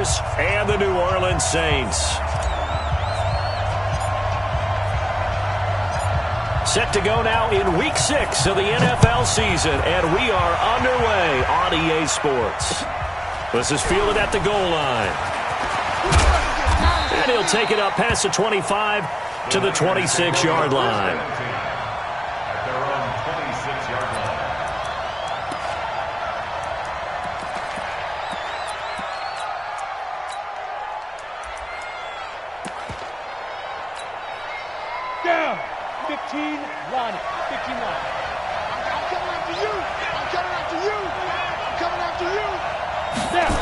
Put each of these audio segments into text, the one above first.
Bears and the New Orleans Saints. Set to go now in Week 6 of the NFL season, and we are underway on EA Sports. This is fielded at the goal line. And he'll take it up past the 25 to the 26-yard line. At their own 26-yard line. Down. 15, line it. 15 line. I'm coming after you. I'm coming after you. I'm coming after you. Down.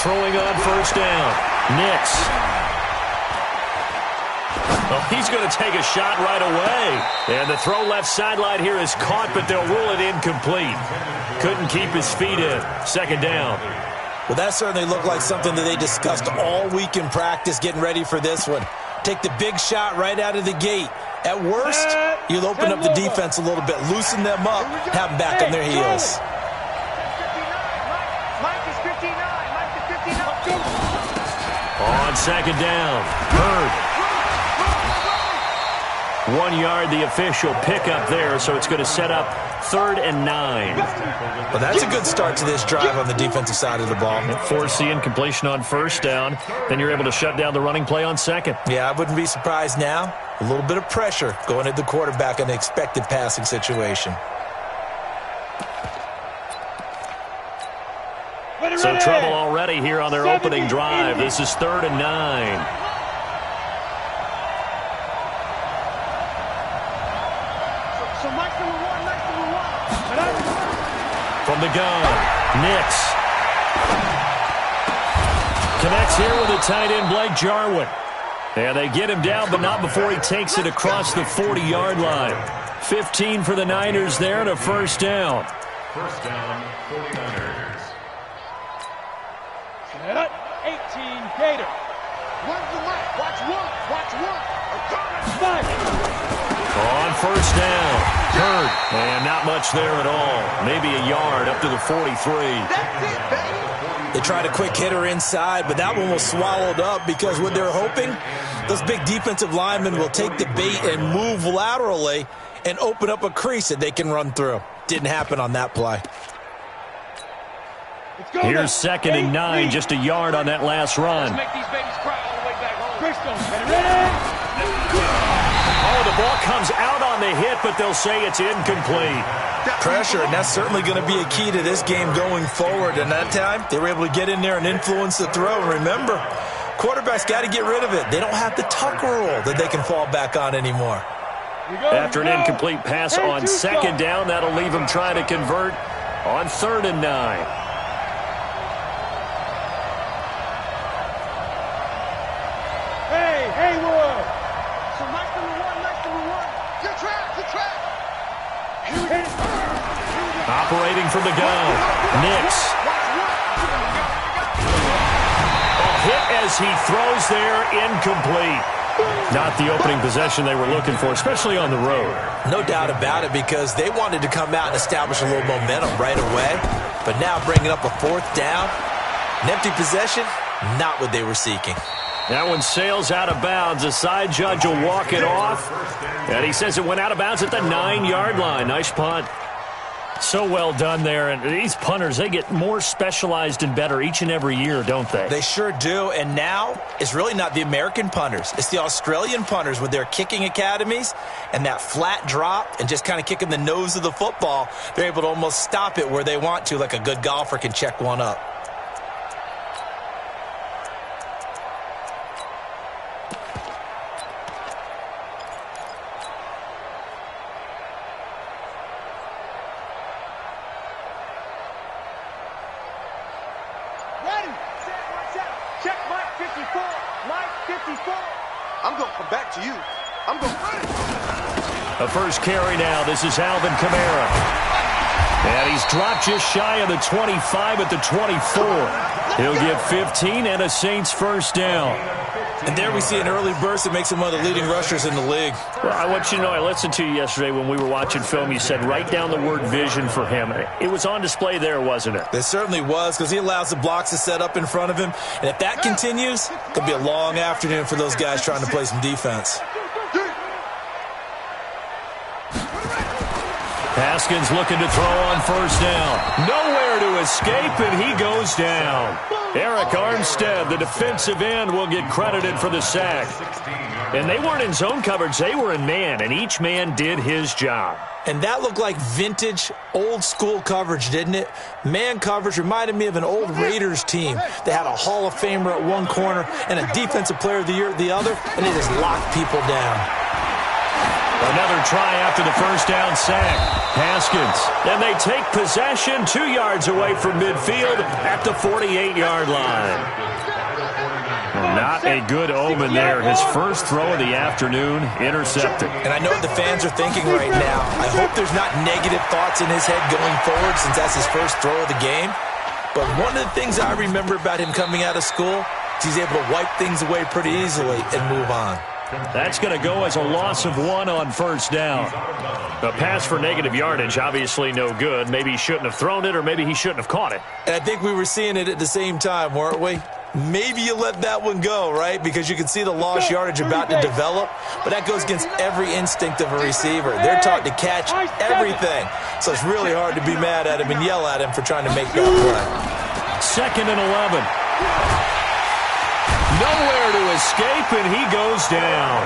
Throwing on first down. Nix. Oh, he's going to take a shot right away. And the throw left sideline here is caught, but they'll rule it incomplete. Couldn't keep his feet in. Second down. Well, that certainly looked like something that they discussed all week in practice, getting ready for this one. Take the big shot right out of the gate. At worst, you'll open up the defense a little bit, loosen them up, have them back on their heels. Mike is 59. Mike is 59. On second down, Hurd. 1 yard, the official pickup there, so it's going to set up 3rd and 9. Well, that's a good start to this drive on the defensive side of the ball. Force the incompletion on first down, then you're able to shut down the running play on second. Yeah, I wouldn't be surprised now. A little bit of pressure going at the quarterback in the expected passing situation. So trouble already here on their opening drive. This is 3rd and 9. So Mike's number one. Mike's number one. From the gun, Nix. Connects here with the tight end, Blake Jarwin. And they get him down, but not before he takes it across the 40-yard line. 15 for the Niners there and a first down. First down, 49ers. Set up. 18, Gator. One for Mike. Watch one. Watch one. Five. On first down, Hurd. And not much there at all. Maybe a yard up to the 43. That's it, baby. They tried a quick hitter inside, but that one was swallowed up because what they're hoping, those big defensive linemen will take the bait and move laterally and open up a crease that they can run through. Didn't happen on that play. Here's 2nd and 9, just a yard on that last run. Let's make these babies cry all the way back home. Crystal, ready? Oh, the ball comes out on the hit, but they'll say it's incomplete. Pressure, and that's certainly going to be a key to this game going forward. And that time, they were able to get in there and influence the throw. And remember, quarterbacks got to get rid of it. They don't have the tuck rule that they can fall back on anymore. After an incomplete pass on second down, that'll leave them trying to convert on 3rd and 9. Haywood. So Mike's number one. Mike's number one. Good track. Good track. Operating from the gun, Nix. A hit as he throws there, incomplete. Not the opening possession they were looking for, especially on the road. No doubt about it, because they wanted to come out and establish a little momentum right away. But now bringing up a 4th down, an empty possession, not what they were seeking. That one sails out of bounds. The side judge will walk it off. And he says it went out of bounds at the 9-yard line. Nice punt. So well done there. And these punters, they get more specialized and better each and every year, don't they? They sure do. And now it's really not the American punters. It's the Australian punters with their kicking academies and that flat drop and just kind of kicking the nose of the football. They're able to almost stop it where they want to, like a good golfer can check one up. Check Mike 54. Mike 54. I'm going to come back to you. I'm going to. A first carry now. This is Alvin Kamara. And he's dropped just shy of the 25 at the 24. He'll get 15 and a Saints first down. And there we see an early burst that makes him one of the leading rushers in the league. Well, I want you to know, I listened to you yesterday when we were watching film. You said write down the word vision for him. It was on display there, wasn't it? It certainly was, because he allows the blocks to set up in front of him. And if that continues, it'll be a long afternoon for those guys trying to play some defense. Haskins looking to throw on first down. Nowhere to escape, and he goes down. Eric Armstead, the defensive end, will get credited for the sack. And they weren't in zone coverage. They were in man, and each man did his job. And that looked like vintage, old-school coverage, didn't it? Man coverage reminded me of an old Raiders team. They had a Hall of Famer at one corner and a Defensive Player of the Year at the other, and they just locked people down. Another try after the first down sack. Haskins. And they take possession 2 yards away from midfield at the 48-yard line. Not a good omen there. His first throw of the afternoon intercepted. And I know what the fans are thinking right now. I hope there's not negative thoughts in his head going forward since that's his first throw of the game. But one of the things I remember about him coming out of school is he's able to wipe things away pretty easily and move on. That's going to go as a loss of 1 on first down. A pass for negative yardage, obviously no good. Maybe he shouldn't have thrown it, or maybe he shouldn't have caught it. And I think we were seeing it at the same time, weren't we? Maybe you let that one go, right? Because you can see the lost yardage about to develop. But that goes against every instinct of a receiver. They're taught to catch everything. So it's really hard to be mad at him and yell at him for trying to make that play. 2nd and 11. Nowhere to escape, and he goes down.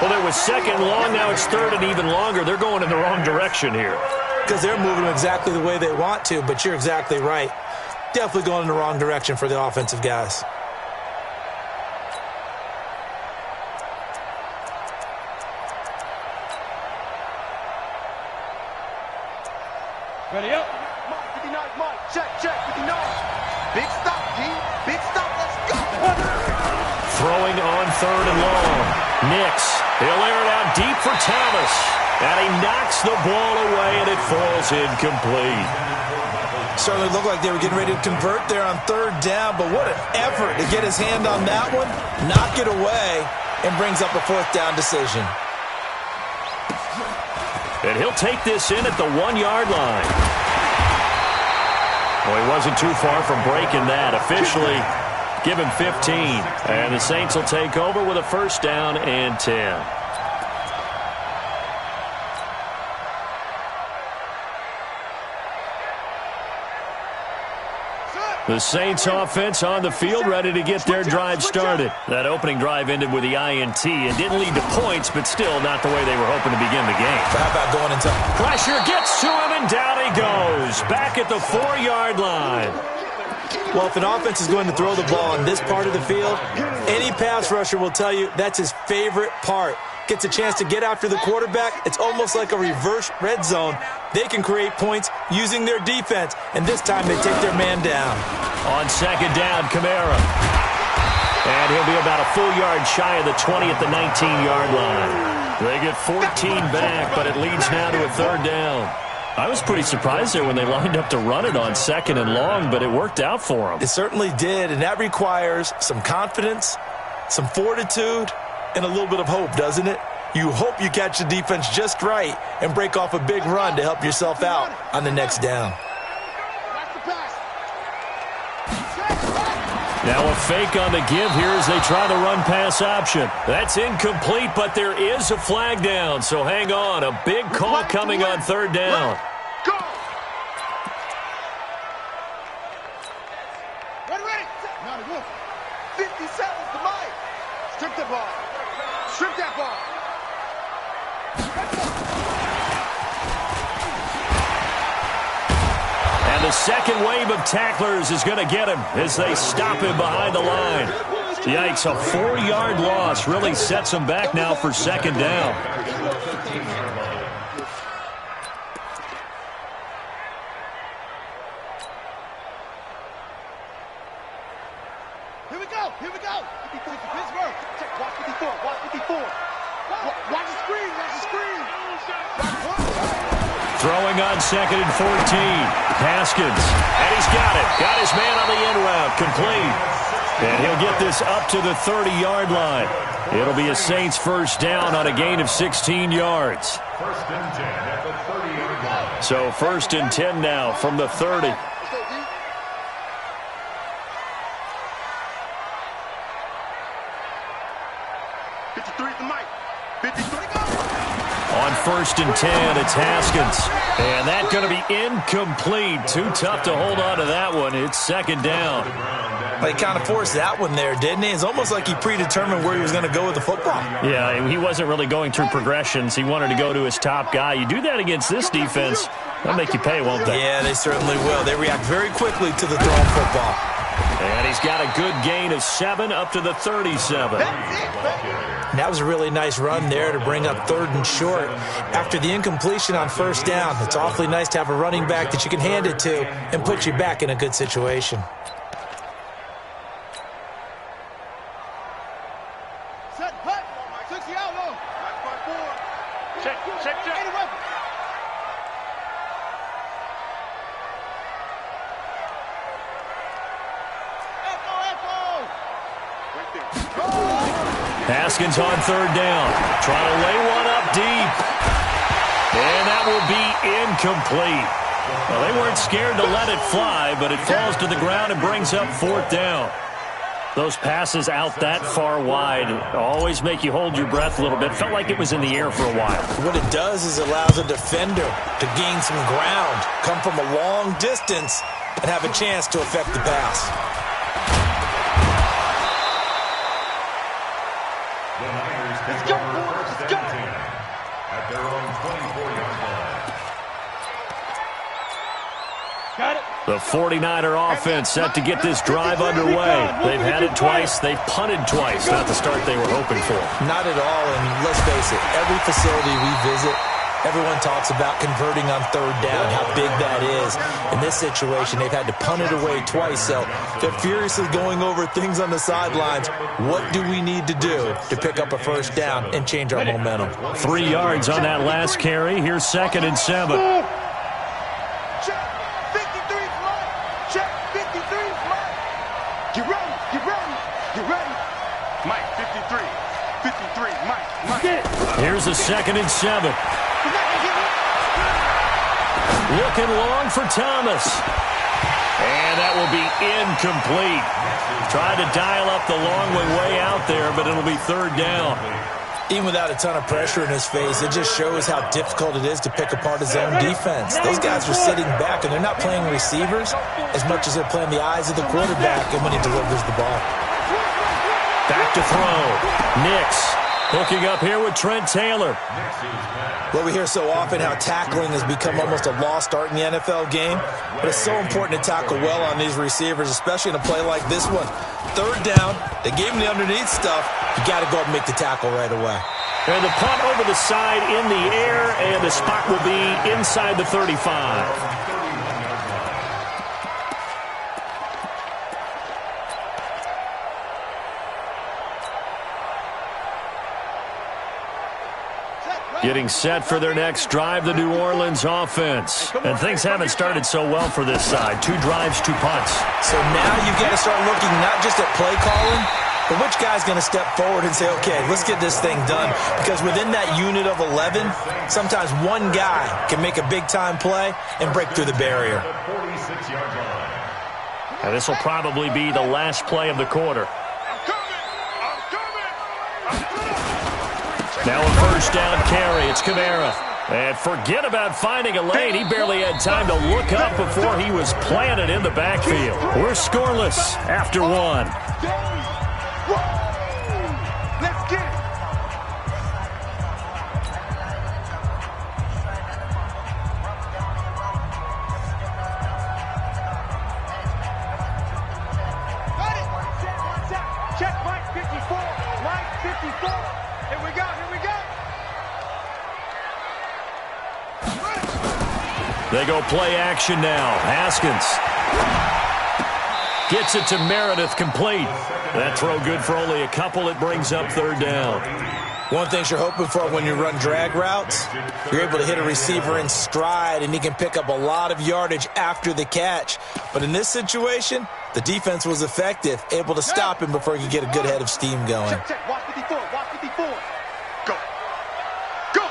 Well, it was 2nd long. Now it's 3rd and even longer. They're going in the wrong direction here. Because they're moving exactly the way they want to, but you're exactly right. Definitely going in the wrong direction for the offensive guys. Ready up. Mike, 59, Mike. Check, 59. Big stop, G. Big stop. Let's go. Throwing on 3rd and long. Nix. He'll air it out deep for Thomas. And he knocks the ball away, and it falls incomplete. Certainly looked like they were getting ready to convert there on 3rd down, but what an effort to get his hand on that one, knock it away, and brings up a 4th down decision. And he'll take this in at the 1-yard line. Well, he wasn't too far from breaking that. Officially, give him 15. And the Saints will take over with a first down and 10. The Saints offense on the field, ready to get their drive started. That opening drive ended with the INT and didn't lead to points, but still not the way they were hoping to begin the game. So how about going into... Pressure gets to him, and down he goes. Back at the 4-yard line. Well, if an offense is going to throw the ball in this part of the field, any pass rusher will tell you that's his favorite part. Gets a chance to get after the quarterback. It's almost like a reverse red zone. They can create points using their defense, and this time they take their man down. On 2nd down, Kamara. And he'll be about a full yard shy of the 20 at the 19-yard line. They get 14 back, but it leads now to a 3rd down. I was pretty surprised there when they lined up to run it on 2nd and long, but it worked out for them. It certainly did, and that requires some confidence, some fortitude, and a little bit of hope, doesn't it? You hope you catch the defense just right and break off a big run to help yourself out on the next down. Now a fake on the give here as they try the run-pass option. That's incomplete, but there is a flag down, so hang on. A big call coming on 3rd down. Go. Ready. Now the wolf. 50 seconds to Mike. Strip the ball. Strip that ball. And the second wave of tacklers is going to get him as they stop him behind the line. Yikes, a 4-yard loss really sets him back now for 2nd down. Here we go. 54 for Pittsburgh. Check, watch 54. Watch the screen. Throwing on 2nd and 14. Haskins. And he's got it. Got his man on the in route. Complete. And he'll get this up to the 30-yard line. It'll be a Saints first down on a gain of 16 yards. First and 10 at the 30-yard line. So first and 10 now from the 30. 53 at the mic. 53 go. On first and 10, it's Haskins. And that's going to be incomplete. Too tough to hold on to that one. It's second down. He kind of forced that one there, didn't he? It's almost like he predetermined where he was going to go with the football. Yeah, he wasn't really going through progressions. He wanted to go to his top guy. You do that against this defense, they'll make you pay, won't they? Yeah, they certainly will. They react very quickly to the thrown football. And he's got a good gain of 7 up to the 37. And that was a really nice run there to bring up third and short. After the incompletion on first down, it's awfully nice to have a running back that you can hand it to and put you back in a good situation. Set, hut. 60 out low. 9.4. Check. Ain't a weapon. Echo. Right there. Haskins on third down. Trying to lay one up deep. And that will be incomplete. Well, they weren't scared to let it fly, but it falls to the ground and brings up fourth down. Those passes out that far wide always make you hold your breath a little bit. Felt like it was in the air for a while. What it does is it allows a defender to gain some ground, come from a long distance, and have a chance to affect the pass. The Niners Let's take go, over boys. first Let's and go. 10 at their own 24-yard line. Got it. The 49er offense set to get this drive underway. They've had it twice. They've punted twice. Not the start they were hoping for. Not at all, and let's face it, every facility we visit, everyone talks about converting on third down, how big that is. In this situation, they've had to punt it away twice, so they're furiously going over things on the sidelines. What do we need to do to pick up a first down and change our momentum? 3 yards on that last carry. Here's second and 7. Check. 53's mine. Check. 53's mine. Get ready. Mike, 53. 53, Mike. Here's a second and 7. Looking long for Thomas. And that will be incomplete. Tried to dial up the long way out there, but it'll be third down. Even without a ton of pressure in his face, it just shows how difficult it is to pick apart his own defense. Those guys are sitting back, and they're not playing receivers as much as they're playing the eyes of the quarterback and when he delivers the ball. Back to throw. Nix hooking up here with Trent Taylor. Well, we hear so often how tackling has become almost a lost art in the NFL game, but it's so important to tackle well on these receivers, especially in a play like this one. Third down, they gave him the underneath stuff. You got to go up and make the tackle right away. And the punt over the side in the air, and the spot will be inside the 35. Getting set for their next drive, the New Orleans offense. And things haven't started so well for this side. 2 drives, 2 punts. So now you've got to start looking not just at play calling, but which guy's going to step forward and say, okay, let's get this thing done. Because within that unit of 11, sometimes one guy can make a big-time play and break through the barrier. And this will probably be the last play of the quarter. Now a first down carry. It's Kamara. And forget about finding a lane. He barely had time to look up before he was planted in the backfield. We're scoreless after 1. Let's get it. Got it. Check Mike 54. Mike 54. Here we go. They go play action now. Haskins gets it to Meredith, complete. That throw good for only a couple. It brings up third down. One thing you're hoping for when you run drag routes, you're able to hit a receiver in stride, and he can pick up a lot of yardage after the catch. But in this situation, The defense was effective, able to stop him before he could get a good head of steam going. Check, check. Watch 54. Watch 54. Go. Go.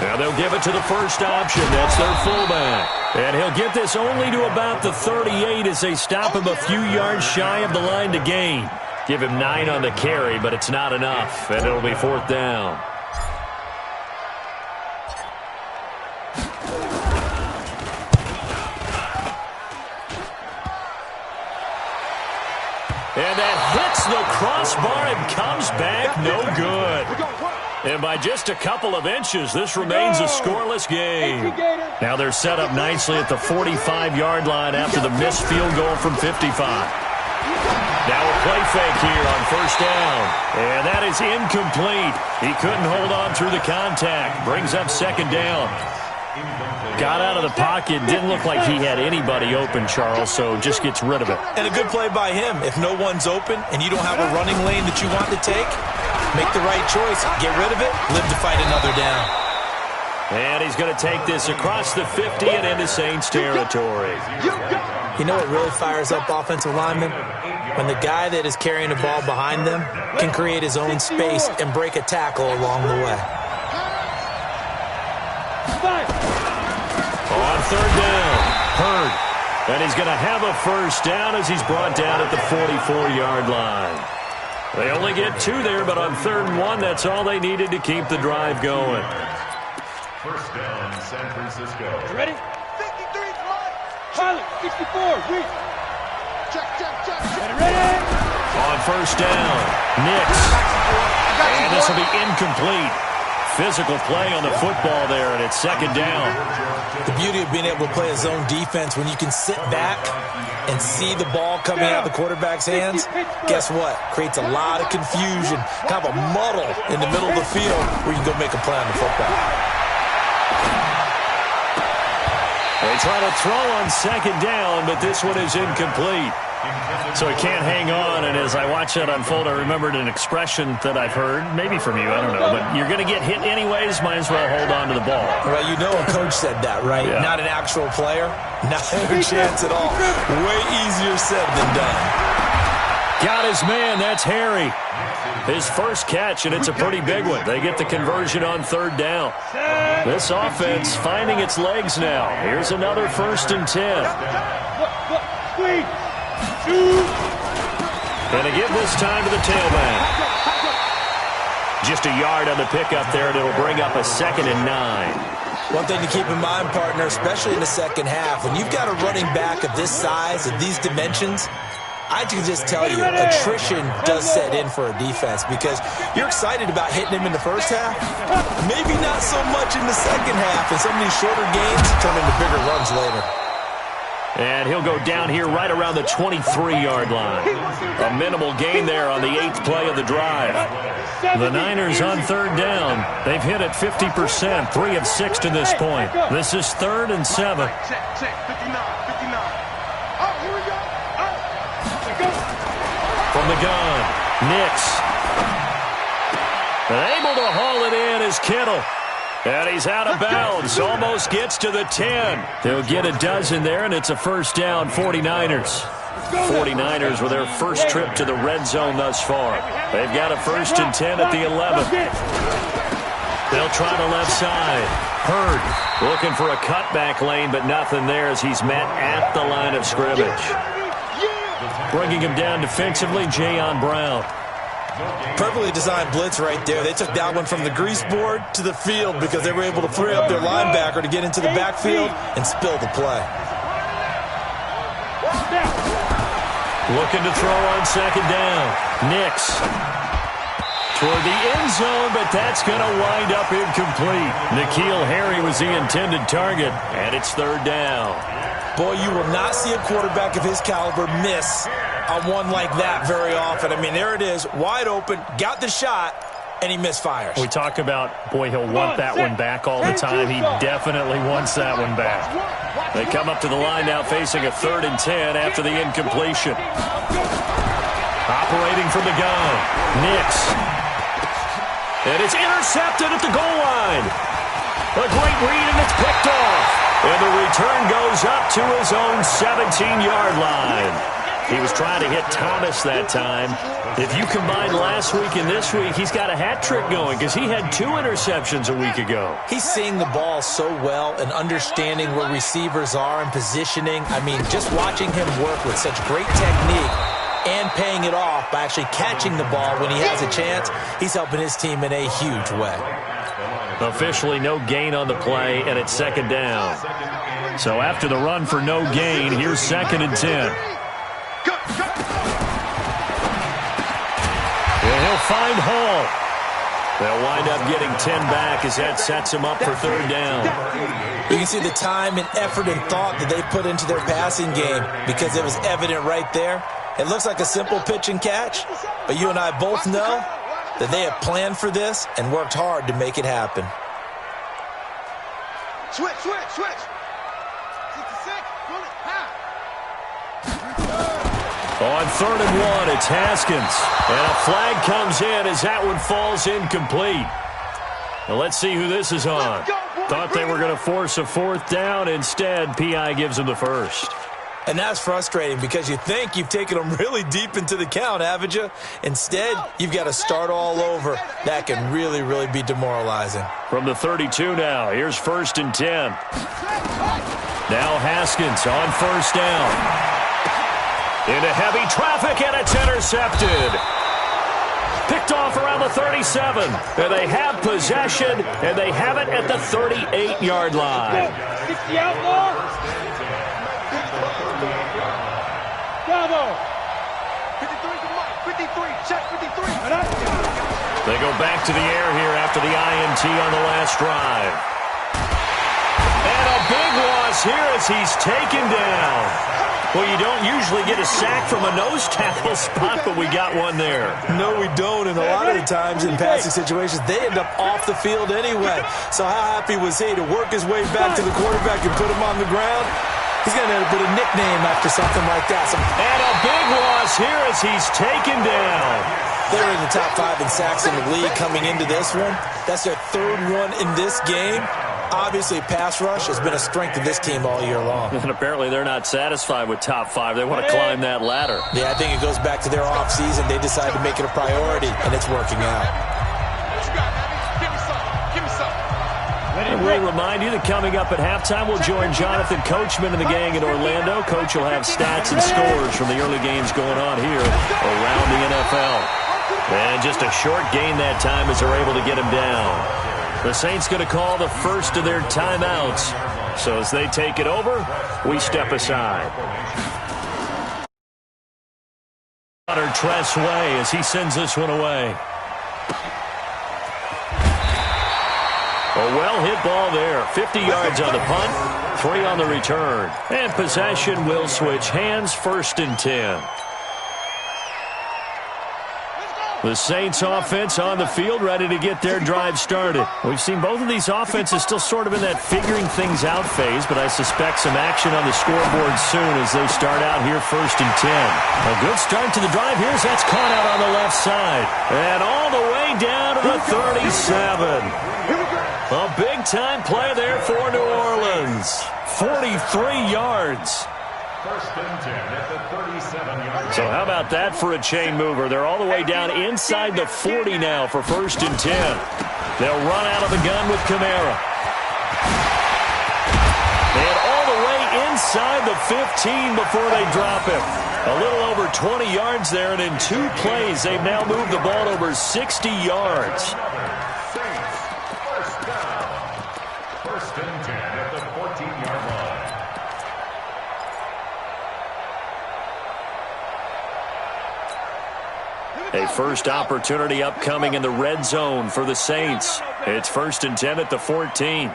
Now they'll give it to the first option. That's their fullback. And he'll get this only to about the 38 as they stop him a few yards shy of the line to gain. Give him 9 on the carry, but it's not enough, and it'll be 4th down. And that hits the crossbar and comes back no good. And by just a couple of inches, this remains a scoreless game. Now they're set up nicely at the 45-yard line after the missed field goal from 55. Now a play fake here on first down. And that is incomplete. He couldn't hold on through the contact. Brings up second down. Got out of the pocket. Didn't look like he had anybody open, Charles, so just gets rid of it. And a good play by him. If no one's open and you don't have a running lane that you want to take, make the right choice. Get rid of it. Live to fight another down. And he's going to take this across the 50 and into Saints territory. You know what really fires up offensive linemen? When the guy that is carrying the ball behind them can create his own space and break a tackle along the way. On third down, Hurd. And he's going to have a first down as he's brought down at the 44-yard line. They only get 2 there, but on 3rd and 1, that's all they needed to keep the drive going. First down, San Francisco. You ready? 53's mine. Pilot, 64, reach. Check, check, check. Ready? On first down, Nix. And this will be incomplete. Physical play on the football there, and it's second down. The beauty of being able to play a zone defense when you can sit back and see the ball coming out of the quarterback's hands, guess what? Creates a lot of confusion, kind of a muddle in the middle of the field where you can go make a play on the football. They try to throw on second down, but this one is incomplete. So he can't hang on, and as I watch that unfold, I remembered an expression that I've heard, maybe from you, I don't know, but you're going to get hit anyways, might as well hold on to the ball. Well, you know a coach said that, right? Yeah. Not an actual player. Not a chance at all. Way easier said than done. Got his man, that's Harry. His first catch, and it's a pretty big one. They get the conversion on third down. This offense finding its legs now. Here's another 1st and 10. And to give this time to the tailback. Just a yard on the pickup there, and it'll bring up a 2nd and 9. One thing to keep in mind, partner, especially in the second half, when you've got a running back of this size, of these dimensions, I can just tell you, attrition does set in for a defense because you're excited about hitting him in the first half, maybe not so much in the second half, and some of these shorter games turn into bigger runs later. And he'll go down here right around the 23-yard line. A minimal gain there on the 8th play of the drive. The Niners on third down. They've hit it 50%, 3 of 6 to this point. This is 3rd and 7. Check, check. 59, 59. Oh, here we go. From the gun, Nix. Able to haul it in is Kittle. And he's out of bounds. Almost gets to the 10. They'll get a dozen there, and it's a first down, 49ers. 49ers with their first trip to the red zone thus far. They've got a 1st and 10 at the 11. They'll try the left side. Hurd looking for a cutback lane, but nothing there as he's met at the line of scrimmage. Bringing him down defensively, Jayon Brown. Perfectly designed blitz right there. They took that one from the grease board to the field because they were able to free up their linebacker to get into the backfield and spill the play. Looking to throw on second down. Nix toward the end zone, but that's going to wind up incomplete. N'Keal Harry was the intended target, and it's 3rd down. Boy, you will not see a quarterback of his caliber miss on one like that very often. I mean, there it is, wide open, got the shot, and he misfires. We talk about, boy, he'll want that one back all the time. He definitely wants that one back. They come up to the line now facing a 3rd and 10 after the incompletion. Operating from the gun, Nix. And it's intercepted at the goal line. A great read, and it's picked off. And the return goes up to his own 17-yard line. He was trying to hit Thomas that time. If you combine last week and this week, he's got a hat trick going because he had 2 interceptions a week ago. He's seeing the ball so well and understanding where receivers are and positioning. I mean, just watching him work with such great technique and paying it off by actually catching the ball when he has a chance, he's helping his team in a huge way. Officially no gain on the play, and it's 2nd down. So after the run for no gain, here's 2nd and 10. And he'll find Hall. They'll wind up getting 10 back as that sets him up for 3rd down. You can see the time and effort and thought that they put into their passing game because it was evident right there. It looks like a simple pitch and catch, but you and I both know that they have planned for this and worked hard to make it happen. Switch. 66, pull it, On 3rd and 1, it's Haskins. And a flag comes in as that one falls incomplete. Now let's see who this is on. Thought they were going to force a 4th down. Instead, P.I. gives them the first. And that's frustrating because you think you've taken them really deep into the count, haven't you? Instead, you've got to start all over. That can really, really be demoralizing. From the 32 now, here's 1st and 10. Now Haskins on 1st down. Into heavy traffic, and it's intercepted. Picked off around the 37. And they have possession, and they have it at the 38-yard line. 60 outlaw. Bravo. 53, check 53. They go back to the air here after the INT on the last drive. And a big loss here as he's taken down. Well, you don't usually get a sack from a nose tackle spot, but we got one there. No, we don't, and a lot of the times in passing situations, they end up off the field anyway. So how happy was he to work his way back to the quarterback and put him on the ground? He's going to end up with a nickname after something like that. And a big loss here as he's taken down. They're in the top 5 in sacks in the league coming into this one. That's their 3rd one in this game. Obviously, pass rush has been a strength of this team all year long. And apparently they're not satisfied with top 5. They want to climb that ladder. Yeah, I think it goes back to their offseason. They decided to make it a priority, and it's working out. What you got, baby? Give me some. And we'll remind you that coming up at halftime, we'll join Jonathan Coachman and the gang in Orlando. Coach will have stats and scores from the early games going on here around the NFL. And just a short gain that time as they're able to get him down. The Saints going to call the first of their timeouts. So as they take it over, we step aside. Tress Way as he sends this one away. A well-hit ball there. 50 yards on the punt, 3 on the return. And possession will switch hands, 1st and 10. The Saints offense on the field, ready to get their drive started. We've seen both of these offenses still sort of in that figuring things out phase, but I suspect some action on the scoreboard soon as they start out here 1st and 10. A good start to the drive here as that's caught out on the left side. And all the way down to the 37. A big-time play there for New Orleans. 43 yards. 1st and 10 at the 37-yard line. So how about that for a chain mover? They're all the way down inside the 40 now for 1st and 10. They'll run out of the gun with Kamara. And all the way inside the 15 before they drop him. A little over 20 yards there, and in 2 plays, they've now moved the ball over 60 yards. Saints, 1st down. 1st and 10 at the 14-yard line. A first opportunity upcoming in the red zone for the Saints. It's 1st and 10 at the 14.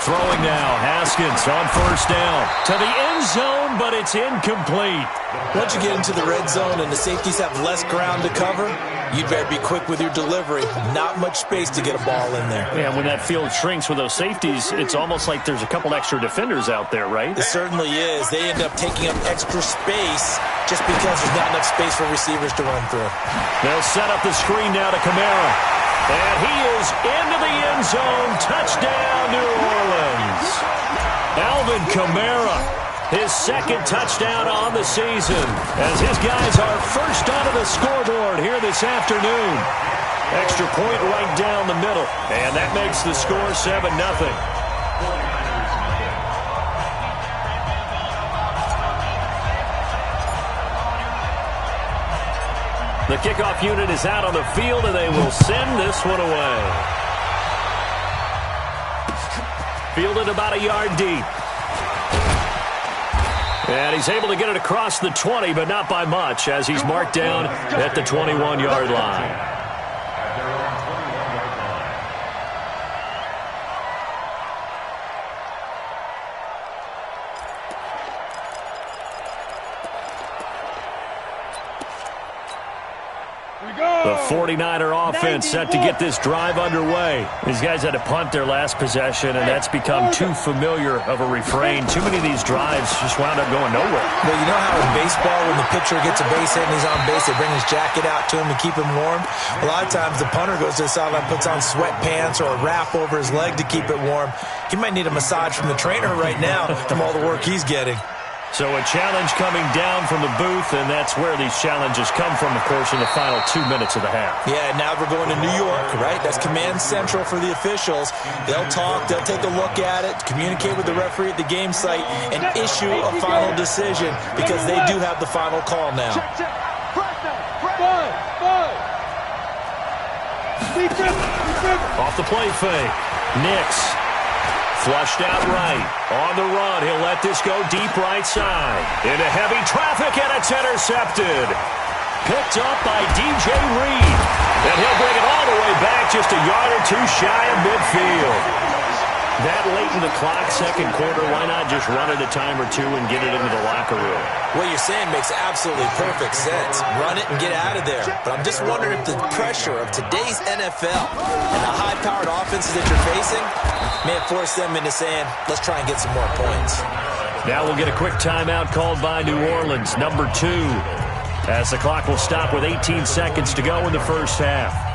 Throwing now, Haskins on 1st down. To the end zone, but it's incomplete. Once you get into the red zone and the safeties have less ground to cover, you'd better be quick with your delivery. Not much space to get a ball in there. Yeah, when that field shrinks with those safeties, it's almost like there's a couple extra defenders out there, right? It certainly is. They end up taking up extra space just because there's not enough space for receivers to run through. They'll set up the screen now to Kamara. And he is into the end zone. Touchdown, New Orleans. Alvin Kamara, his second touchdown on the season, as his guys are first onto the scoreboard here this afternoon. Extra point right down the middle, and that makes the score 7-0. The kickoff unit is out on the field, and they will send this one away. Fielded about a yard deep. And he's able to get it across the 20, but not by much, as he's marked down at the 21-yard line. The 49er offense set to get this drive underway. These guys had to punt their last possession, and that's become too familiar of a refrain. Too many of these drives just wound up going nowhere. Well, you know how in baseball, when the pitcher gets a base hit and he's on base, they bring his jacket out to him to keep him warm? A lot of times the punter goes to the sideline, puts on sweatpants or a wrap over his leg to keep it warm. He might need a massage from the trainer right now from all the work he's getting. So a challenge coming down from the booth, and that's where these challenges come from, of course, in the final 2 minutes of the half. Yeah, now we're going to New York, right? That's command central for the officials. They'll talk, they'll take a look at it, communicate with the referee at the game site, and issue a final decision because they do have the final call now. Off the play fake. Nix. Flushed out right. On the run, he'll let this go deep right side. Into heavy traffic, and it's intercepted. Picked up by DJ Reed. And he'll bring it all the way back just a yard or two shy of midfield. That late in the clock, second quarter, why not just run it a time or two and get it into the locker room? What you're saying makes absolutely perfect sense. Run it and get out of there. But I'm just wondering if the pressure of today's NFL and the high-powered offenses that you're facing may have forced them into saying, let's try and get some more points. Now we'll get a quick timeout called by New Orleans, number 2, as the clock will stop with 18 seconds to go in the first half.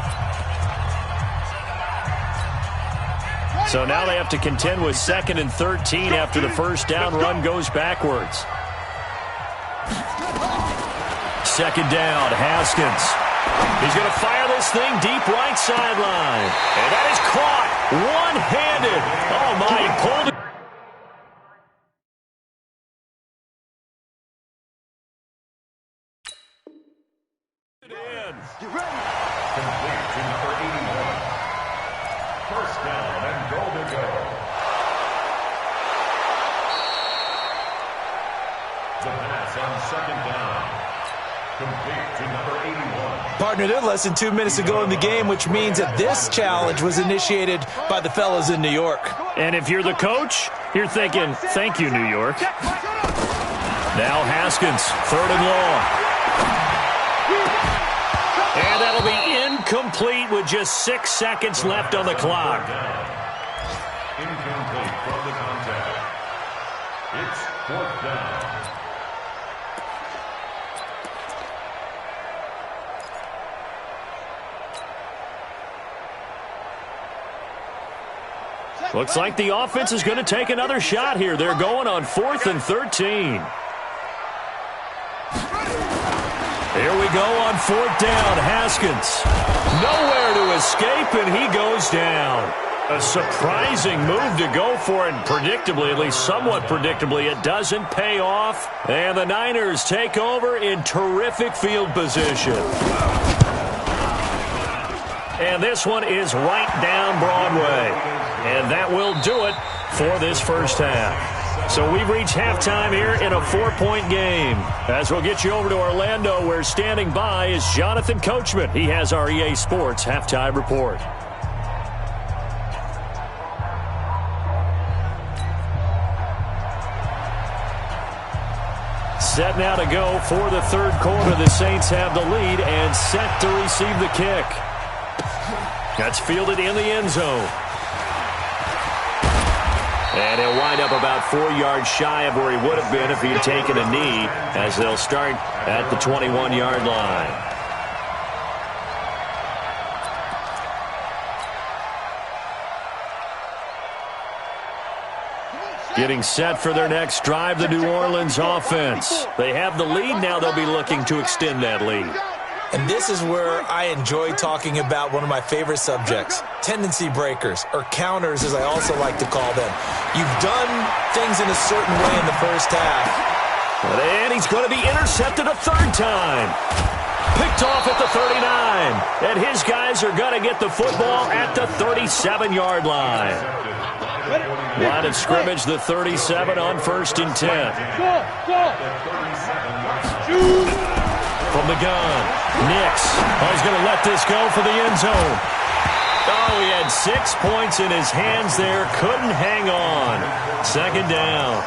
So now they have to contend with 2nd and 13 after the first down run goes backwards. 2nd down, Haskins. He's going to fire this thing deep right sideline. And that is caught one-handed. Oh, my, he pulled it. Get ready. Complete to number 81. First down and goal to go. The pass on 2nd down. Complete to number 81. Partner, they're less than 2 minutes to go in the game, which means that this challenge was initiated by the fellas in New York. And if you're the coach, you're thinking, thank you, New York. Now Haskins, 3rd and long. And that'll be incomplete with just 6 seconds left on the clock. Incomplete from the contact. It's 4th down. Looks like the offense is going to take another shot here. They're going on 4th and 13. Here we go on 4th down. Haskins. Nowhere to escape, and he goes down. A surprising move to go for it. Predictably, at least somewhat predictably, it doesn't pay off. And the Niners take over in terrific field position. And this one is right down Broadway. And that will do it for this first half. So we've reached halftime here in a 4-point game. As we'll get you over to Orlando, where standing by is Jonathan Coachman. He has our EA Sports halftime report. Set now to go for the 3rd quarter. The Saints have the lead and set to receive the kick. That's fielded in the end zone. And he'll wind up about 4 yards shy of where he would have been if he had taken a knee, as they'll start at the 21-yard line. Getting set for their next drive, the New Orleans offense. They have the lead. Now they'll be looking to extend that lead. And this is where I enjoy talking about one of my favorite subjects, tendency breakers, or counters as I also like to call them. You've done things in a certain way in the first half. And he's going to be intercepted a third time. Picked off at the 39. And his guys are going to get the football at the 37-yard line. Line of scrimmage, the 37 on 1st and 10. From the gun, Nix. Oh, he's going to let this go for the end zone. Oh, he had 6 points in his hands there. Couldn't hang on. 2nd down.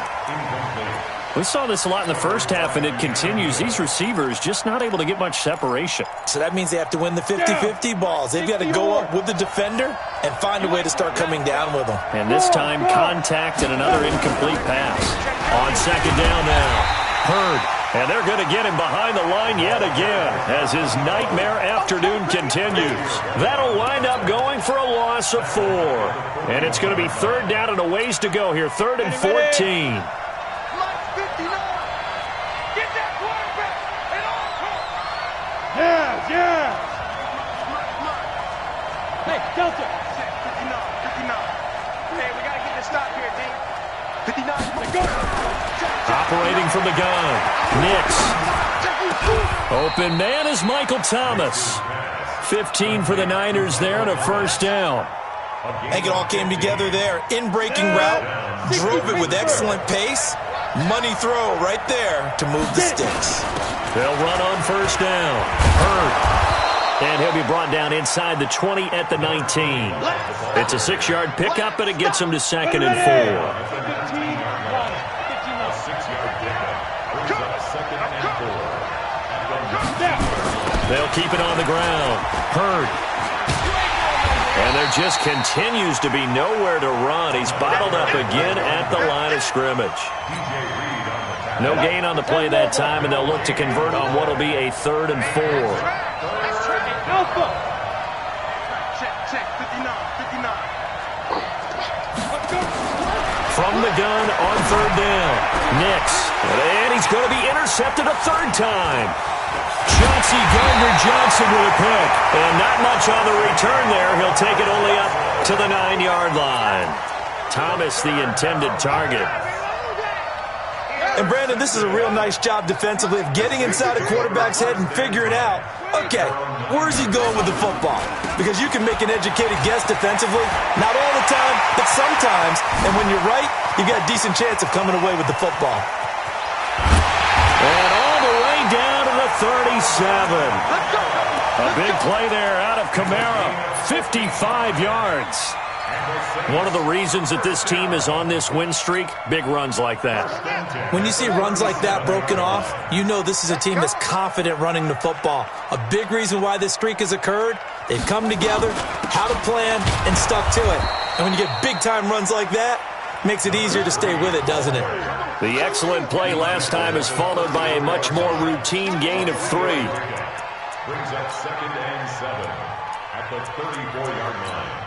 We saw this a lot in the first half, and it continues. These receivers just not able to get much separation. So that means they have to win the 50-50 balls. They've got to go up with the defender and find a way to start coming down with them. And this time, contact and another incomplete pass. On 2nd down now, Hurd. And they're going to get him behind the line yet again as his nightmare afternoon continues. That'll wind up going for a loss of 4. And it's going to be 3rd down and a ways to go here. 3rd and 14. Yeah. Hey, Delta. 59. Hey, we got to get this stop here, D. 59. Go. Operating from the gun. Nix. Open man is Michael Thomas. 15 for the Niners there and a 1st down. I think it all came together there. In-breaking route. Drove it with excellent pace. Money throw right there to move the sticks. They'll run on 1st down. Hurd. And he'll be brought down inside the 20 at the 19. It's a 6-yard pickup, and it gets him to 2nd and 4. They'll keep it on the ground. Hurd. And there just continues to be nowhere to run. He's bottled up again at the line of scrimmage. No gain on the play that time, and they'll look to convert on what will be a 3rd and 4. Alpha. Check. 59. From the gun on 3rd down. Nix. And he's going to be intercepted a 3rd time. Chauncey Gardner-Johnson with a pick. And not much on the return there. He'll take it only up to the 9-yard line. Thomas, the intended target. And, Brandon, this is a real nice job defensively of getting inside a quarterback's head and figuring out, okay, where's he going with the football? Because you can make an educated guess defensively. Not all the time, but sometimes. And when you're right, you've got a decent chance of coming away with the football. And all the way down to the 37. A big play there out of Kamara. 55 yards. One of the reasons that this team is on this win streak, big runs like that. When you see runs like that broken off, you know this is a team that's confident running the football. A big reason why this streak has occurred, they've come together, had a plan, and stuck to it. And when you get big-time runs like that, it makes it easier to stay with it, doesn't it? The excellent play last time is followed by a much more routine gain of 3. Brings up 2nd and 7 at the 34-yard line.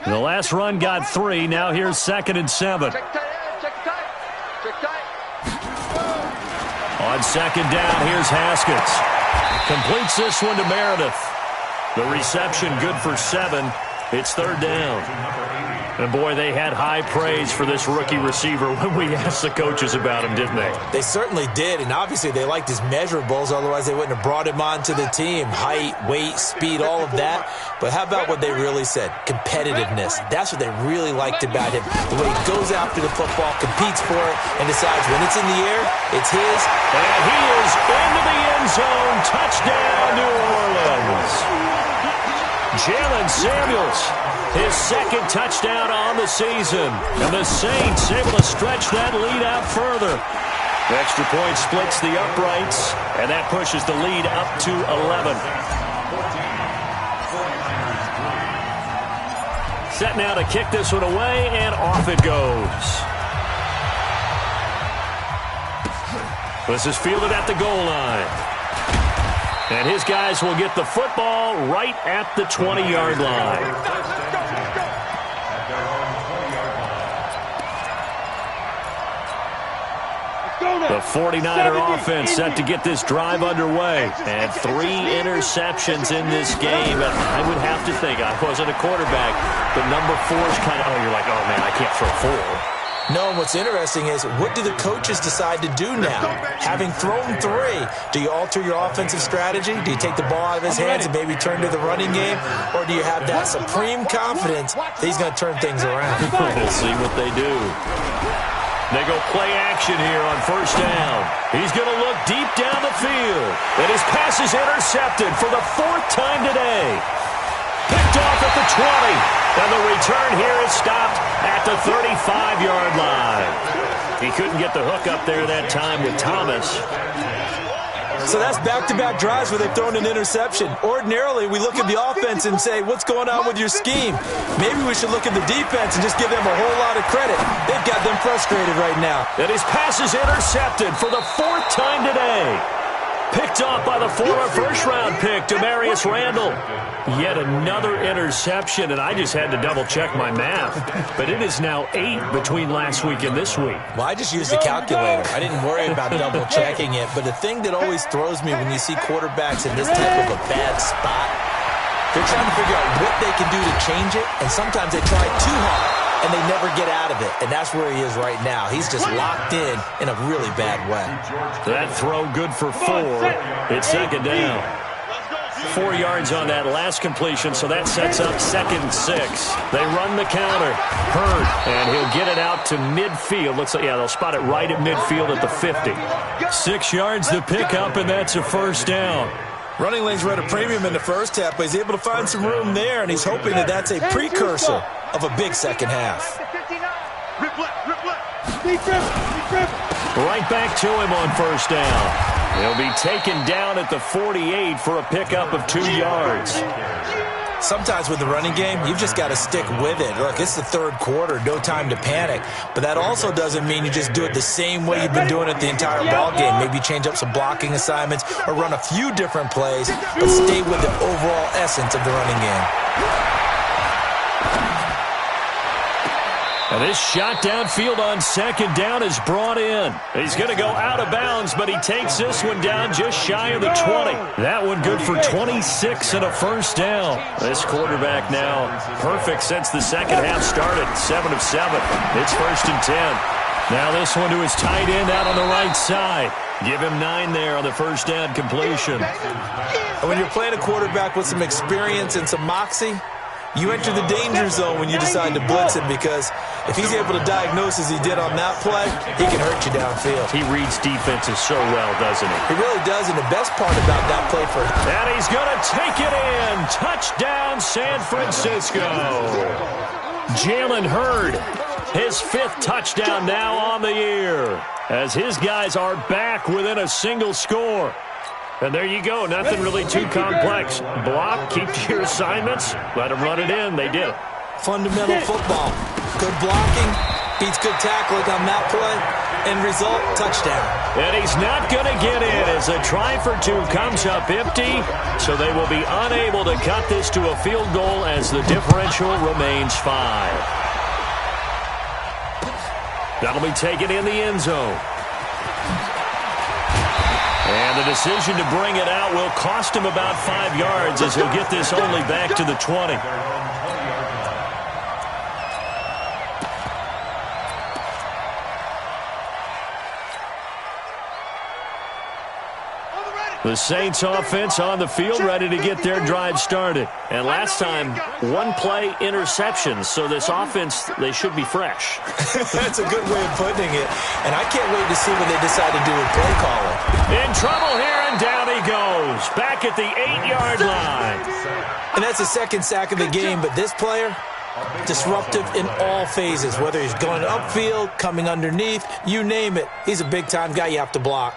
The last run got 3. Now here's 2nd and 7. Check tight. On 2nd down, here's Haskins. Completes this one to Meredith. The reception good for 7. It's 3rd down. And, boy, they had high praise for this rookie receiver when we asked the coaches about him, didn't they? They certainly did, and obviously they liked his measurables, otherwise they wouldn't have brought him onto the team. Height, weight, speed, all of that. But how about what they really said? Competitiveness. That's what they really liked about him. The way he goes after the football, competes for it, and decides when it's in the air, it's his. And he is into the end zone. Touchdown, New Orleans. Jalen Samuels, his 2nd touchdown on the season. And the Saints able to stretch that lead out further. The extra point splits the uprights, and that pushes the lead up to 11. Set now to kick this one away, and off it goes. This is fielded at the goal line. And his guys will get the football right at the 20-yard line. The 49er offense set to get this drive underway. And 3 interceptions in this game. And I would have to think, I wasn't a quarterback, but number 4 is kind of, you're like, oh, man, I can't throw 4. No, and what's interesting is, what do the coaches decide to do now? Having thrown 3, do you alter your offensive strategy? Do you take the ball out of his hands and maybe turn to the running game? Or do you have that supreme confidence that he's going to turn things around? We'll see what they do. They go play action here on first down. He's going to look deep down the field. And his pass is intercepted for the 4th time today. Picked off at the 20. And the return here is stopped at the 35-yard line. He couldn't get the hook up there that time with Thomas. So that's back-to-back drives where they've thrown an interception. Ordinarily, we look at the offense and say, what's going on with your scheme? Maybe we should look at the defense and just give them a whole lot of credit. They've got them frustrated right now. And his pass is intercepted for the 4th time today. Picked off by the former first-round pick, Demarius Randall. Yet another interception, and I just had to double-check my math. But it is now 8 between last week and this week. Well, I just used a calculator. I didn't worry about double-checking it. But the thing that always throws me when you see quarterbacks in this type of a bad spot, they're trying to figure out what they can do to change it, and sometimes they try too hard. And they never get out of it. And that's where he is right now. He's just locked in a really bad way. That throw good for 4. It's second down. 4 yards on that last completion, so that sets up 2nd and 6. They run the counter. Hurd, and he'll get it out to midfield. Looks like, yeah, they'll spot it right at midfield at the 50. 6 yards to pick up, and that's a first down. Running lanes were at a premium in the first half, but he's able to find some room there, and he's hoping that that's a precursor of a big second half. Right back to him on first down. He'll be taken down at the 48 for a pickup of 2 yards. Sometimes with the running game, you've just got to stick with it. Look, it's the 3rd quarter, no time to panic. But that also doesn't mean you just do it the same way you've been doing it the entire ball game. Maybe change up some blocking assignments or run a few different plays, but stay with the overall essence of the running game. And this shot downfield on second down is brought in. He's going to go out of bounds, but he takes this one down just shy of the 20. That one good for 26 and a first down. This quarterback now perfect since the second half started. 7 of 7. It's 1st and 10. Now this one to his tight end out on the right side. Give him 9 there on the first down completion. And when you're playing a quarterback with some experience and some moxie, you enter the danger zone when you decide to blitz him, because if he's able to diagnose as he did on that play, he can hurt you downfield. He reads defenses so well, doesn't he? He really does, and the best part about that play for him. And he's going to take it in. Touchdown, San Francisco. Jalen Hurd, his 5th touchdown now on the year, as his guys are back within a single score. And there you go. Nothing really too complex. Block, keep to your assignments, let them run it in. They did. Fundamental football. Good blocking, beats good tackling on that play, and result, touchdown. And he's not going to get in as a try for 2 comes up empty, so they will be unable to cut this to a field goal as the differential remains 5. That'll be taken in the end zone. And the decision to bring it out will cost him about 5 yards, as he'll get this only back to the 20. The Saints offense on the field, ready to get their drive started. And last time, 1-play interceptions, so this offense, they should be fresh. That's a good way of putting it. And I can't wait to see what they decide to do with play calling. In trouble here, and down he goes. Back at the 8-yard line. And that's the 2nd sack of the game, but this player, disruptive in all phases, whether he's going upfield, coming underneath, you name it. He's a big-time guy you have to block.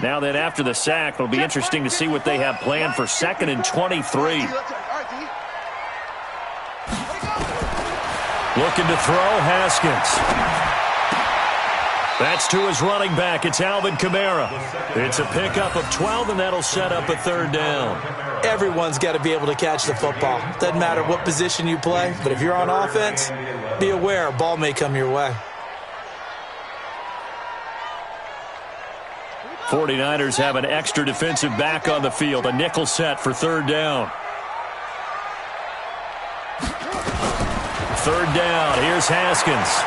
Now that after the sack, it'll be interesting to see what they have planned for 2nd and 23. Looking to throw, Haskins. That's to his running back. It's Alvin Kamara. It's a pickup of 12, and that'll set up a third down. Everyone's got to be able to catch the football. Doesn't matter what position you play, but if you're on offense, be aware a ball may come your way. 49ers have an extra defensive back on the field. A nickel set for third down. Third down. Here's Haskins.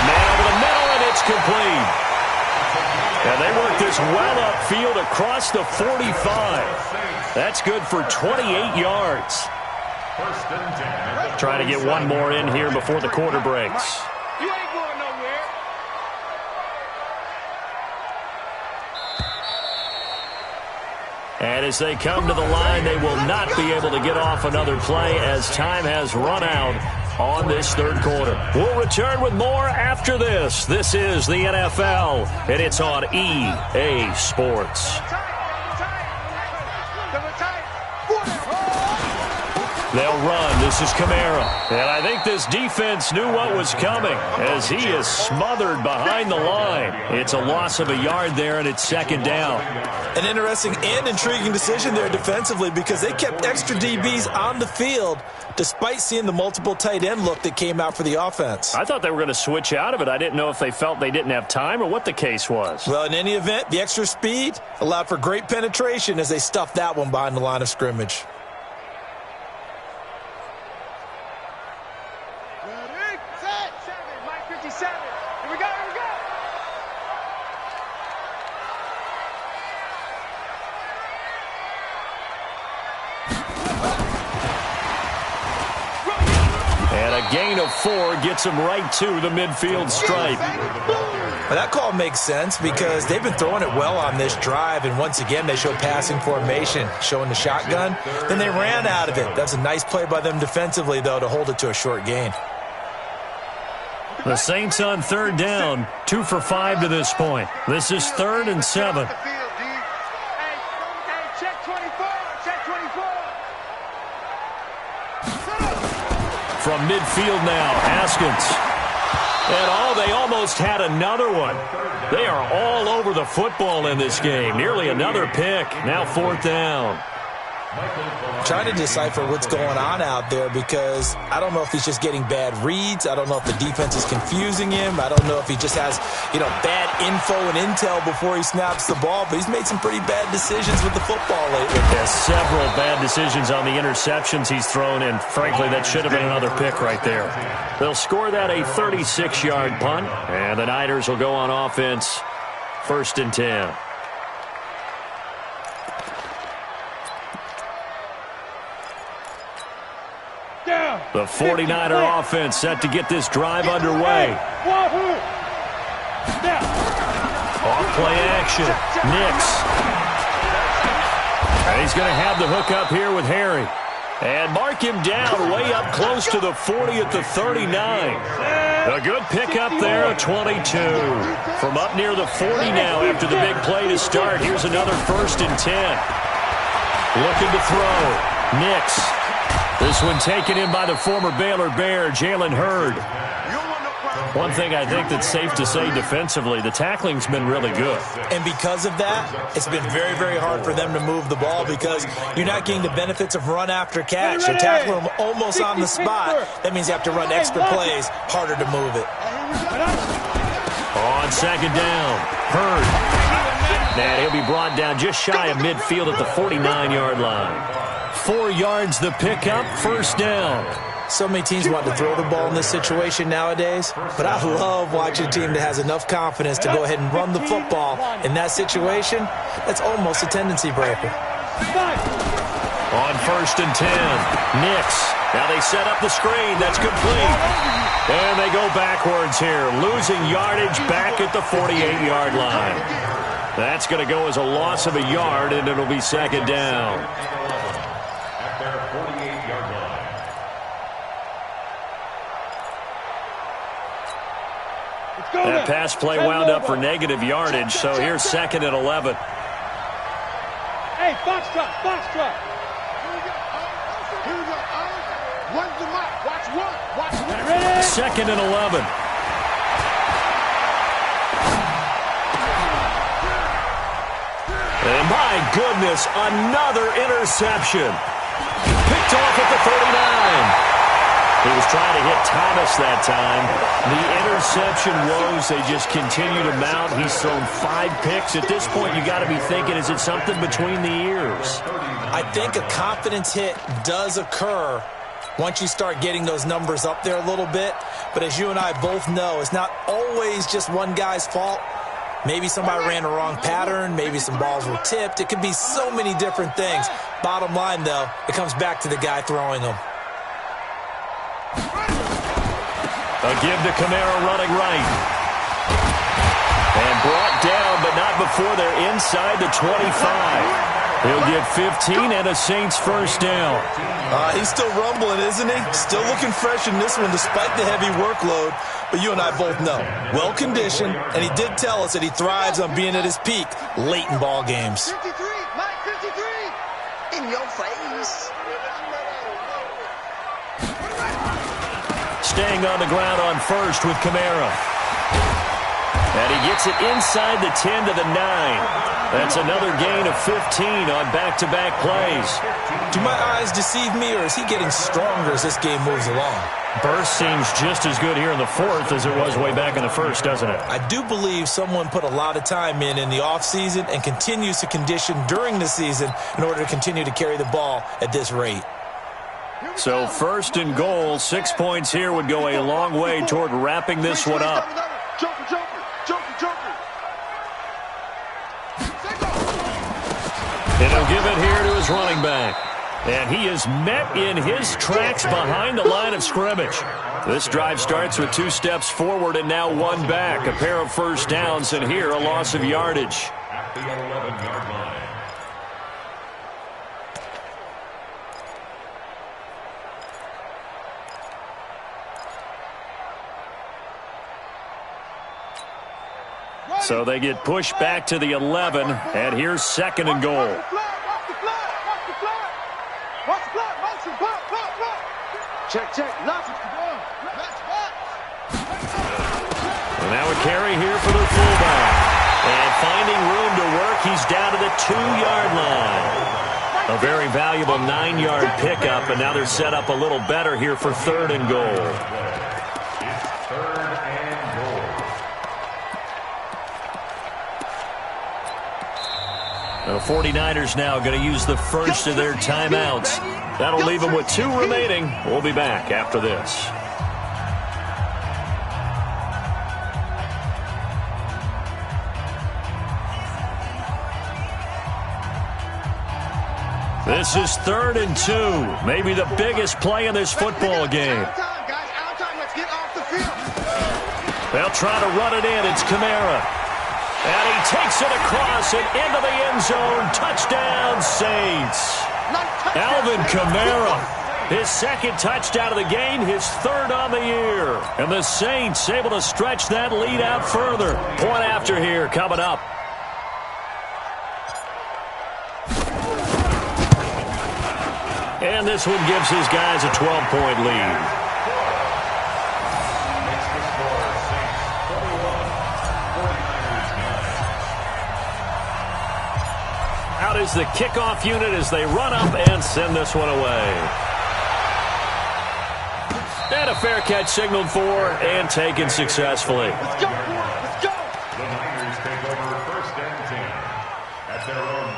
Man over the middle, and it's complete. And they work this well upfield across the 45. That's good for 28 yards. Trying to get one more in here before the quarter breaks. You ain't going nowhere. And as they come to the line, they will not be able to get off another play as time has run out on this third quarter. We'll return with more after this. This is the NFL, and it's on EA Sports. They'll run. This is Kamara. And I think this defense knew what was coming as he is smothered behind the line. It's a loss of a yard there, and it's second down. An interesting and intriguing decision there defensively because they kept extra DBs on the field despite seeing the multiple tight end look that came out for the offense. I thought they were going to switch out of it. I didn't know if they felt they didn't have time or what the case was. Well, in any event, the extra speed allowed for great penetration as they stuffed that one behind the line of scrimmage. Gain of 4 gets him right to the midfield stripe. Well, that call makes sense because they've been throwing it well on this drive, and once again they show passing formation, showing the shotgun. Then they ran out of it. That's a nice play by them defensively, though, to hold it to a short gain. The Saints on third down, 2 for 5 to this point. This is 3rd and 7. From midfield now, Haskins. And they almost had another one. They are all over the football in this game. Nearly another pick. Now 4th down. Trying to decipher what's going on out there because I don't know if he's just getting bad reads. I don't know if the defense is confusing him. I don't know if he just has, bad info and intel before he snaps the ball. But he's made some pretty bad decisions with the football lately. Yeah, several bad decisions on the interceptions he's thrown, and frankly, that should have been another pick right there. They'll score that a 36-yard punt, and the Niners will go on offense 1st and 10. The 49er offense set to get this drive underway. Off play action. Nix. And he's going to have the hook up here with Harry. And mark him down way up close to the 40 at the 39. A good pickup there, a 22. From up near the 40 now after the big play to start. Here's another 1st and 10. Looking to throw. Nix. This one taken in by the former Baylor Bear, Jalen Hurd. One thing I think that's safe to say defensively, the tackling's been really good. And because of that, it's been very, very hard for them to move the ball because you're not getting the benefits of run after catch. You're tackling them almost on the spot. That means you have to run extra plays, harder to move it. On 2nd down, Hurd. And he'll be brought down just shy of midfield at the 49-yard line. 4 yards the pickup, 1st down. So many teams want to throw the ball in this situation nowadays, but I love watching a team that has enough confidence to go ahead and run the football. In that situation, that's almost a tendency breaker. On 1st and 10, Nix. Now they set up the screen. That's complete. And they go backwards here, losing yardage back at the 48-yard line. That's going to go as a loss of a yard, and it'll be 2nd down. That pass play wound up for negative yardage, so here's 2nd and 11. Hey, Foxtrot. Here we go. Here we go. Run the mic. Watch one. 2nd and 11. And my goodness, another interception. Picked off at the 39. He was trying to hit Thomas that time. The interception woes, they just continue to mount. He's thrown 5 picks. At this point, you got to be thinking, is it something between the ears? I think a confidence hit does occur once you start getting those numbers up there a little bit. But as you and I both know, it's not always just one guy's fault. Maybe somebody ran the wrong pattern. Maybe some balls were tipped. It could be so many different things. Bottom line, though, it comes back to the guy throwing them. A give to Kamara running right. And brought down, but not before they're inside the 25. He'll get 15 and a Saints first down. He's still rumbling, isn't he? Still looking fresh in this one despite the heavy workload. But you and I both know, well-conditioned, and he did tell us that he thrives on being at his peak late in ball games. 53, Mike, 53. In your face. Staying on the ground on first with Kamara. And he gets it inside the 10 to the 9. That's another gain of 15 on back-to-back plays. Do my eyes deceive me, or is he getting stronger as this game moves along? Burst seems just as good here in the fourth as it was way back in the first, doesn't it? I do believe someone put a lot of time in the offseason and continues to condition during the season in order to continue to carry the ball at this rate. So first and goal, 6 points here would go a long way toward wrapping this one up. Joker. And he'll give it here to his running back. And he is met in his tracks behind the line of scrimmage. This drive starts with 2 steps forward and now 1 back. A pair of first downs, and here a loss of yardage. At the 11-yard line. So they get pushed back to the 11, and here's second and goal. Watch the flag. Check. And now a carry here for the fullback. And finding room to work, he's down to the 2-yard line. A very valuable 9-yard pickup, and now they're set up a little better here for third and goal. The 49ers now going to use the first of their timeouts. That'll leave them with 2 remaining. We'll be back after this. This is 3rd and 2. Maybe the biggest play in this football game. They'll try to run it in. It's Kamara. And he takes it across and into the end zone. Touchdown, Saints. Alvin Kamara, his 2nd touchdown of the game, his 3rd on the year. And the Saints able to stretch that lead out further. Point after here coming up. And this one gives his guys a 12-point lead. Out is the kickoff unit as they run up and send this one away. And a fair catch signaled for and taken successfully. Let's go. The Niners take over 1st and 10 at their own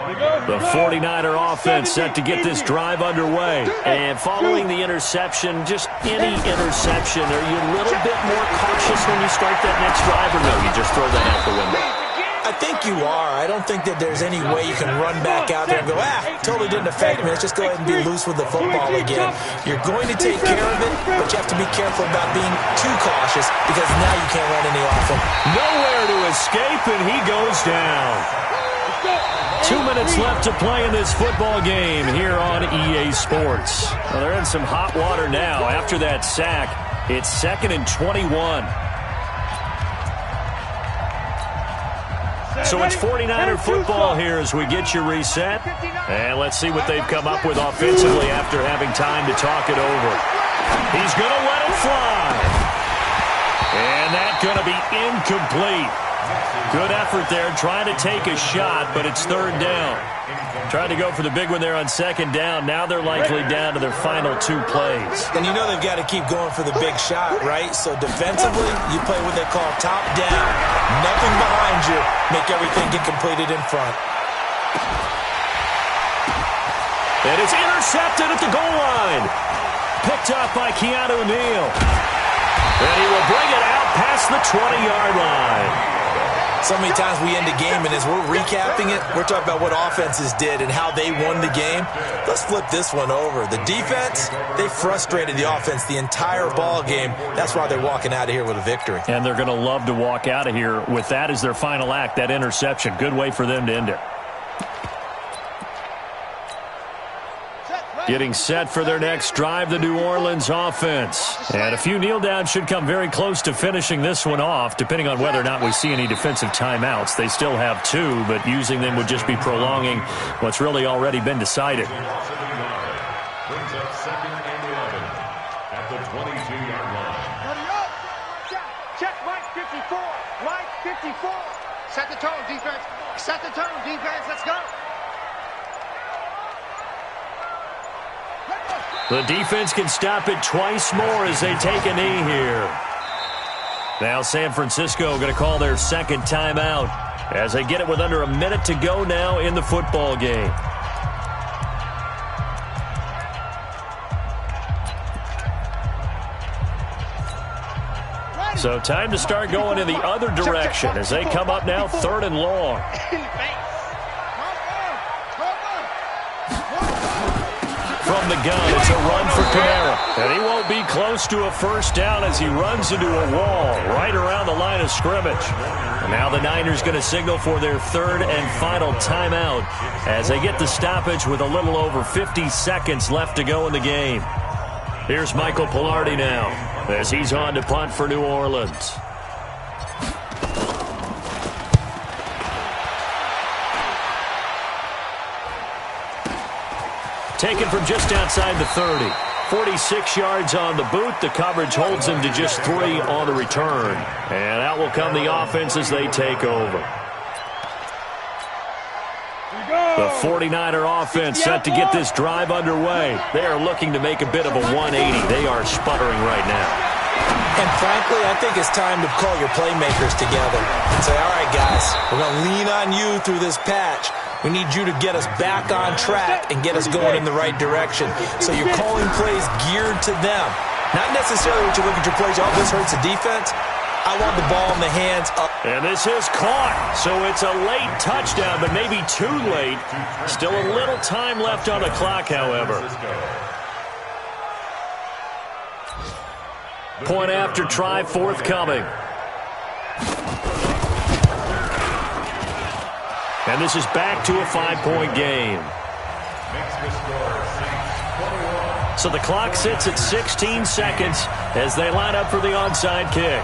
25. The 49er offense set to get this drive underway. And following the interception, just any interception, are you a little bit more cautious when you start that next drive, or no, you just throw that out the window? I think you are. I don't think that there's any way you can run back out there and go, totally didn't affect me. Let's just go ahead and be loose with the football again. You're going to take care of it, but you have to be careful about being too cautious because now you can't run any offense. Nowhere to escape, and he goes down. 2 minutes left to play in this football game here on EA Sports. Well, they're in some hot water now. After that sack, it's 2nd and 21. So it's 49er football here as we get you reset. And let's see what they've come up with offensively after having time to talk it over. He's going to let it fly. And that's going to be incomplete. Good effort there, trying to take a shot, but it's third down. Tried to go for the big one there on second down. Now they're likely down to their final 2 plays. And you know they've got to keep going for the big shot, right? So defensively, you play what they call top down. Nothing behind you. Make everything get completed in front. And it's intercepted at the goal line. Picked up by Keanu Neal. And he will bring it out past the 20-yard line. So many times we end a game, and as we're recapping it, we're talking about what offenses did and how they won the game. Let's flip this one over. The defense, they frustrated the offense the entire ball game. That's why they're walking out of here with a victory. And they're going to love to walk out of here with that as their final act, that interception. Good way for them to end it. Getting set for their next drive, the New Orleans offense. And a few kneel downs should come very close to finishing this one off, depending on whether or not we see any defensive timeouts. They still have 2, but using them would just be prolonging what's really already been decided. Brings up 2nd and 11 at the 22-yard line. Check right 54. Right 54. Set the tone, defense. Set the tone, defense. Let's go. The defense can stop it twice more as they take a knee here. Now San Francisco going to call their second timeout as they get it with under a minute to go now in the football game. So time to start going in the other direction as they come up now 3rd and long. From the gun, it's a run for Kamara. And he won't be close to a first down as he runs into a wall right around the line of scrimmage. And now the Niners going to signal for their 3rd and final timeout as they get the stoppage with a little over 50 seconds left to go in the game. Here's Michael Pilardi now as he's on to punt for New Orleans. Taken from just outside the 30. 46 yards on the boot. The coverage holds him to just 3 on the return. And out will come the offense as they take over. The 49er offense set to get this drive underway. They are looking to make a bit of a 180. They are sputtering right now. And frankly, I think it's time to call your playmakers together and say, all right, guys, we're going to lean on you through this patch. We need you to get us back on track and get us going in the right direction. So you're calling plays geared to them. Not necessarily what you look at your plays, oh, this hurts the defense. I want the ball in the hands of. And this is caught. So it's a late touchdown, but maybe too late. Still a little time left on the clock, however. Point after try forthcoming. And this is back to a 5-point game. So the clock sits at 16 seconds as they line up for the onside kick.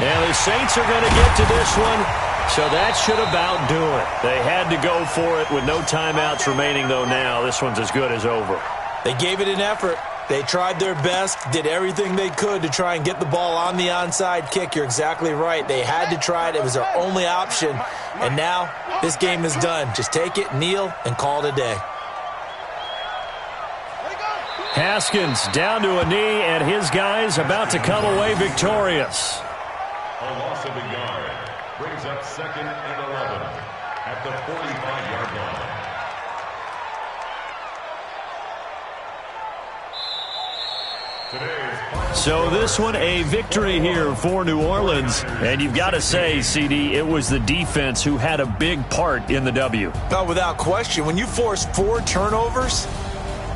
And the Saints are going to get to this one, so that should about do it. They had to go for it with no timeouts remaining, though now. This one's as good as over. They gave it an effort. They tried their best, did everything they could to try and get the ball on the onside kick. You're exactly right. They had to try it. It was their only option. And now this game is done. Just take it, kneel, and call it a day. Haskins down to a knee, and his guys about to come away victorious. A loss of a yard brings up 2nd and 11 at the 45-yard line. So this one a victory here for New Orleans. And you've got to say, CD, it was the defense who had a big part in the W. No, without question. When you force 4 turnovers,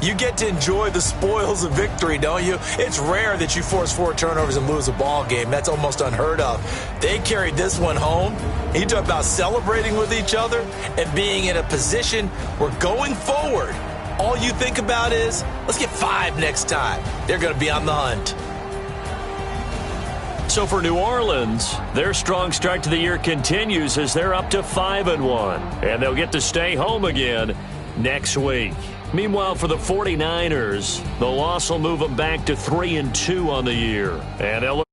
you get to enjoy the spoils of victory, don't you? It's rare that you force 4 turnovers and lose a ball game. That's almost unheard of. They carried this one home. You talk about celebrating with each other and being in a position where going forward, all you think about is, let's get 5 next time. They're going to be on the hunt. So for New Orleans, their strong start to the year continues as they're up to 5-1. And they'll get to stay home again next week. Meanwhile, for the 49ers, the loss will move them back to 3-2 on the year. And they'll